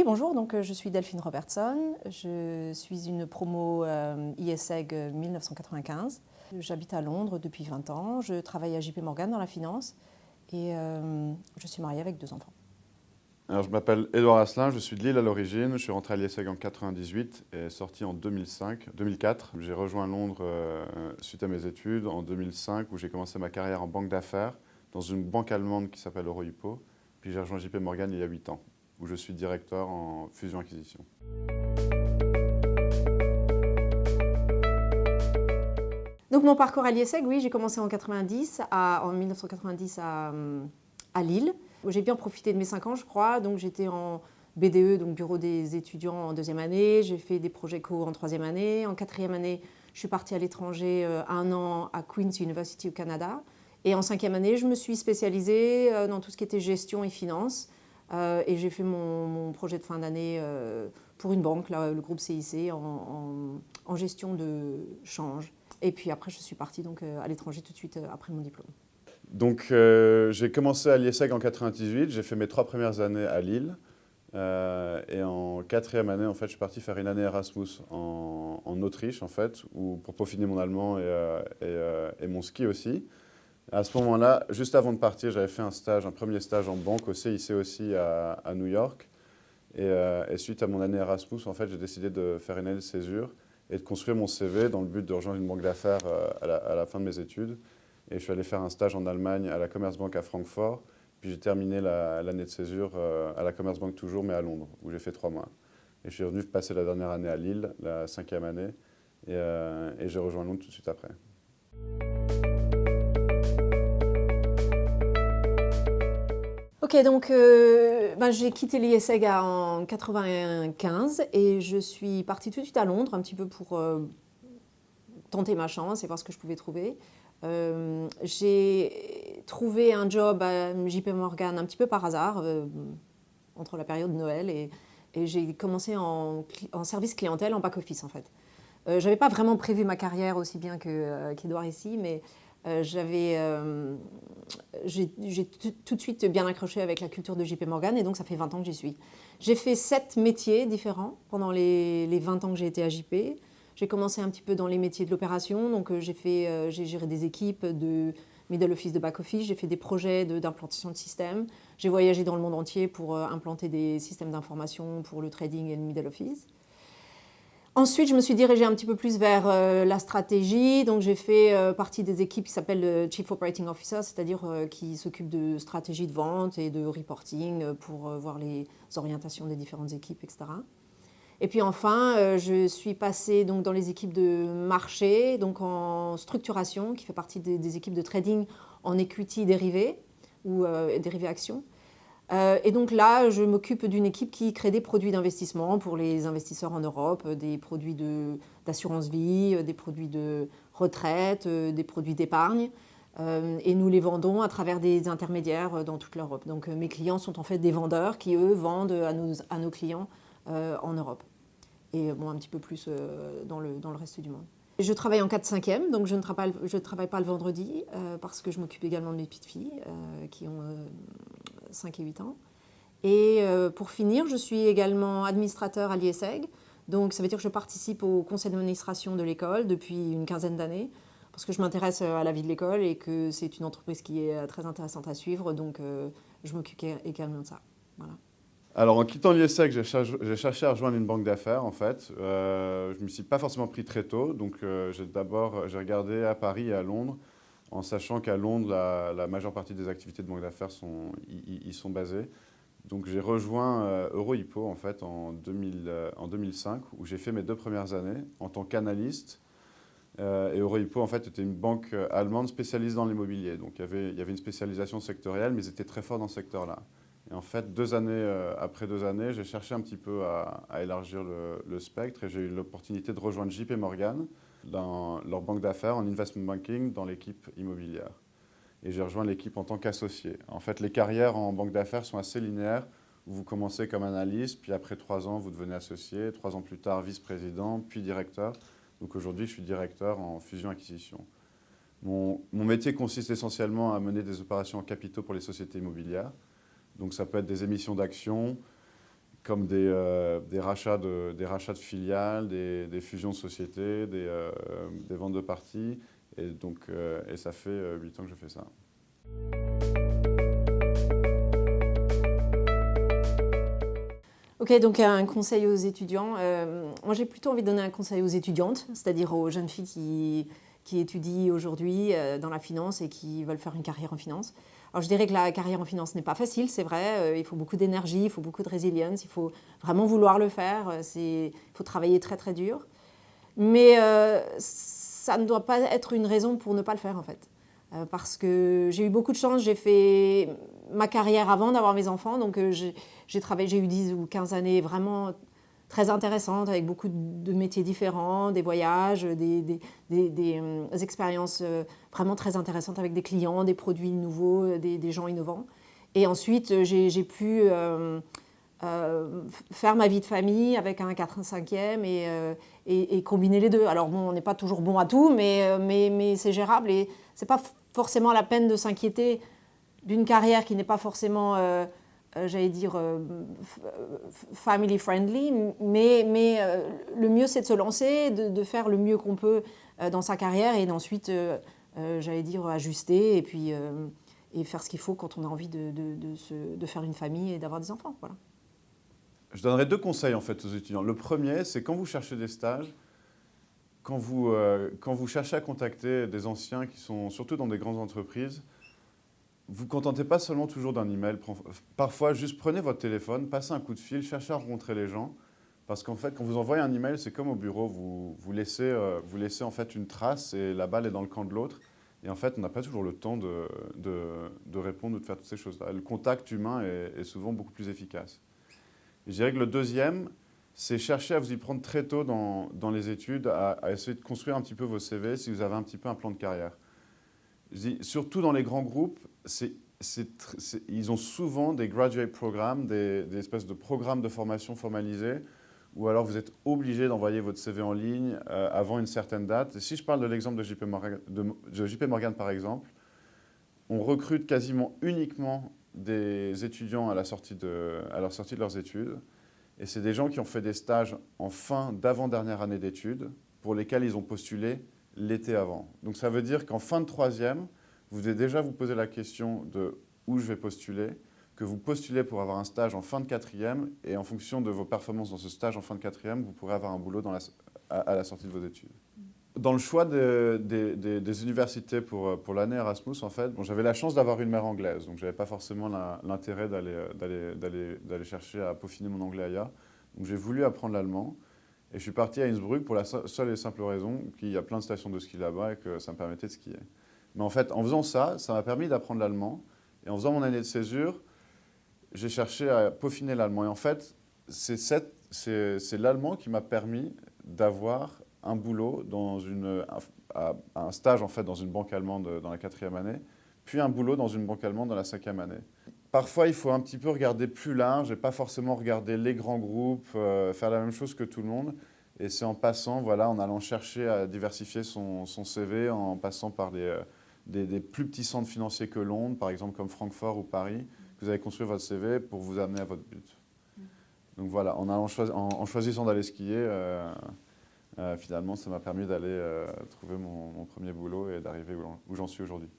bonjour, donc, je suis Delphine Robertson, je suis une promo ISEG 1995. J'habite à Londres depuis 20 ans, je travaille à JP Morgan dans la finance et je suis mariée avec 2 enfants. Alors, je m'appelle Édouard Asselin, je suis de Lille à l'origine. Je suis rentré à l'ISEG en 98 et sorti en 2004. J'ai rejoint Londres suite à mes études en 2005 où j'ai commencé ma carrière en banque d'affaires dans une banque allemande qui s'appelle Euro-Hypo. Puis j'ai rejoint JP Morgan il y a 8 ans où je suis directeur en fusion-acquisition. Donc mon parcours à l'ISEG, oui, j'ai commencé en 1990 à Lille. J'ai bien profité de mes 5 ans, je crois. Donc j'étais en BDE, donc Bureau des étudiants en 2e année. J'ai fait des projets co en 3e année. En 4e année, je suis partie à l'étranger 1 an à Queen's University au Canada. Et en 5e année, je me suis spécialisée dans tout ce qui était gestion et finance. Et j'ai fait mon projet de fin d'année pour une banque, là, le groupe CIC, en gestion de change. Et puis après, je suis partie donc, à l'étranger tout de suite après mon diplôme. Donc j'ai commencé à l'ISEG en 98, j'ai fait mes 3 premières années à Lille. Et en 4e année, en fait, je suis parti faire une année Erasmus en Autriche, en fait, pour peaufiner mon allemand et mon ski aussi. À ce moment-là, juste avant de partir, j'avais fait un premier stage en banque au CIC aussi à New York. Et suite à mon année Erasmus, en fait, j'ai décidé de faire une année de césure et de construire mon CV dans le but de rejoindre une banque d'affaires à la fin de mes études. Et je suis allé faire un stage en Allemagne à la Commerzbank à Francfort. Puis j'ai terminé l'année de césure à la Commerzbank toujours, mais à Londres, où j'ai fait 3 mois. Et je suis revenu passer la dernière année à Lille, la 5e année, et j'ai rejoint Londres tout de suite après. Ok, donc j'ai quitté l'ISEG en 95 et je suis partie tout de suite à Londres, un petit peu pour tenter ma chance et voir ce que je pouvais trouver. J'ai trouvé un job à JP Morgan un petit peu par hasard, entre la période de Noël et j'ai commencé en service clientèle, en back-office en fait. Je n'avais pas vraiment prévu ma carrière aussi bien qu'Edouard ici, mais j'ai tout de suite bien accroché avec la culture de JP Morgan et donc ça fait 20 ans que j'y suis. J'ai fait 7 métiers différents pendant les 20 ans que j'ai été à JP. J'ai commencé un petit peu dans les métiers de l'opération, donc j'ai géré des équipes de middle office, de back office, j'ai fait des projets d'implantation de systèmes, j'ai voyagé dans le monde entier pour implanter des systèmes d'information pour le trading et le middle office. Ensuite, je me suis dirigée un petit peu plus vers la stratégie. Donc, j'ai fait partie des équipes qui s'appellent le Chief Operating Officer, c'est-à-dire qui s'occupent de stratégie de vente et de reporting pour voir les orientations des différentes équipes, etc. Et puis enfin, je suis passée donc, dans les équipes de marché, donc en structuration, qui fait partie des équipes de trading en equity dérivés ou dérivés actions. Et donc là, je m'occupe d'une équipe qui crée des produits d'investissement pour les investisseurs en Europe, des produits d'assurance vie, des produits de retraite, des produits d'épargne. Et nous les vendons à travers des intermédiaires dans toute l'Europe. Donc mes clients sont en fait des vendeurs qui, eux, vendent à nos clients en Europe. Et bon, un petit peu plus dans le reste du monde. Je travaille en 4/5e, donc je ne travaille pas le vendredi parce que je m'occupe également de mes petites filles qui ont 5 et 8 ans. Et pour finir, je suis également administrateur à l'ISEG. Donc ça veut dire que je participe au conseil d'administration de l'école depuis une quinzaine d'années parce que je m'intéresse à la vie de l'école et que c'est une entreprise qui est très intéressante à suivre. Donc je m'occupe également de ça. Voilà. Alors, en quittant l'ISEG, j'ai cherché à rejoindre une banque d'affaires, en fait. Je ne me suis pas forcément pris très tôt. Donc, j'ai regardé à Paris et à Londres, en sachant qu'à Londres, la majeure partie des activités de banque d'affaires y sont basées. Donc, j'ai rejoint Euro-Hypo, en fait, en 2005, où j'ai fait mes 2 premières années en tant qu'analyste. Et Euro-Hypo, en fait, était une banque allemande spécialisée dans l'immobilier. Donc, il y avait une spécialisation sectorielle, mais ils étaient très forts dans ce secteur-là. Et en fait, après 2 années, j'ai cherché un petit peu à élargir le spectre et j'ai eu l'opportunité de rejoindre JP Morgan dans leur banque d'affaires en investment banking dans l'équipe immobilière. Et j'ai rejoint l'équipe en tant qu'associé. En fait, les carrières en banque d'affaires sont assez linéaires. Vous commencez comme analyste, puis après 3 ans, vous devenez associé. 3 ans plus tard, vice-président, puis directeur. Donc aujourd'hui, je suis directeur en fusion-acquisition. Mon métier consiste essentiellement à mener des opérations en capitaux pour les sociétés immobilières. Donc ça peut être des émissions d'actions, comme des rachats de filiales, des fusions de sociétés, des ventes de parties. Et donc, ça fait 8 ans que je fais ça. Ok, donc un conseil aux étudiants. Moi, j'ai plutôt envie de donner un conseil aux étudiantes, c'est-à-dire aux jeunes filles qui étudient aujourd'hui dans la finance et qui veulent faire une carrière en finance. Alors, je dirais que la carrière en finance n'est pas facile, c'est vrai. Il faut beaucoup d'énergie, il faut beaucoup de résilience, il faut vraiment vouloir le faire. Il faut travailler très, très dur. Mais ça ne doit pas être une raison pour ne pas le faire, en fait. Parce que j'ai eu beaucoup de chance, j'ai fait ma carrière avant d'avoir mes enfants, donc j'ai eu 10 ou 15 années vraiment très intéressantes, avec beaucoup de métiers différents, des voyages, des expériences vraiment très intéressantes avec des clients, des produits nouveaux, des gens innovants. Et ensuite, j'ai pu faire ma vie de famille avec un 4 5e et combiner les deux. Alors bon, on n'est pas toujours bon à tout, mais c'est gérable et c'est pas forcément la peine de s'inquiéter d'une carrière qui n'est pas forcément, j'allais dire, family friendly, mais le mieux c'est de se lancer, de faire le mieux qu'on peut dans sa carrière et d'ensuite, j'allais dire, ajuster et puis et faire ce qu'il faut quand on a envie de faire une famille et d'avoir des enfants. Voilà. Je donnerais 2 conseils en fait aux étudiants. Le premier, c'est quand vous cherchez des stages, quand vous cherchez à contacter des anciens qui sont surtout dans des grandes entreprises, vous ne vous contentez pas seulement toujours d'un email. Parfois, juste prenez votre téléphone, passez un coup de fil, cherchez à rencontrer les gens. Parce qu'en fait, quand vous envoyez un email, c'est comme au bureau, vous laissez en fait une trace et la balle est dans le camp de l'autre. Et en fait, on n'a pas toujours le temps de répondre ou de faire toutes ces choses-là. Le contact humain est souvent beaucoup plus efficace. Et je dirais que le deuxième, c'est chercher à vous y prendre très tôt dans les études, à essayer de construire un petit peu vos CV si vous avez un petit peu un plan de carrière. Surtout dans les grands groupes, ils ont souvent des graduate programmes, des espèces de programmes de formation formalisés, ou alors vous êtes obligé d'envoyer votre CV en ligne avant une certaine date. Et si je parle de l'exemple de JP Morgan, par exemple, on recrute quasiment uniquement des étudiants à leur sortie de leurs études. Et c'est des gens qui ont fait des stages en fin d'avant-dernière année d'études pour lesquels ils ont postulé l'été avant. Donc ça veut dire qu'en fin de troisième, vous devez déjà vous poser la question de où je vais postuler, que vous postulez pour avoir un stage en fin de quatrième et en fonction de vos performances dans ce stage en fin de quatrième, vous pourrez avoir un boulot à la sortie de vos études. Dans le choix des universités pour l'année Erasmus, en fait, j'avais la chance d'avoir une mère anglaise, donc je n'avais pas forcément l'intérêt d'aller chercher à peaufiner mon anglais ailleurs. Donc j'ai voulu apprendre l'allemand et je suis parti à Innsbruck pour la seule et simple raison qu'il y a plein de stations de ski là-bas et que ça me permettait de skier. Mais en fait, en faisant ça, ça m'a permis d'apprendre l'allemand et en faisant mon année de césure, j'ai cherché à peaufiner l'allemand. Et en fait, c'est l'allemand qui m'a permis d'avoir un boulot un stage en fait dans une banque allemande dans la 4e année, puis un boulot dans une banque allemande dans la 5e année. Parfois, il faut un petit peu regarder plus large et pas forcément regarder les grands groupes, faire la même chose que tout le monde. Et c'est en passant, voilà, en allant chercher à diversifier son CV, en passant par des plus petits centres financiers que Londres, par exemple comme Francfort ou Paris, que vous allez construire votre CV pour vous amener à votre but. Donc voilà, en choisissant d'aller skier, finalement, ça m'a permis d'aller trouver mon premier boulot et d'arriver où j'en suis aujourd'hui.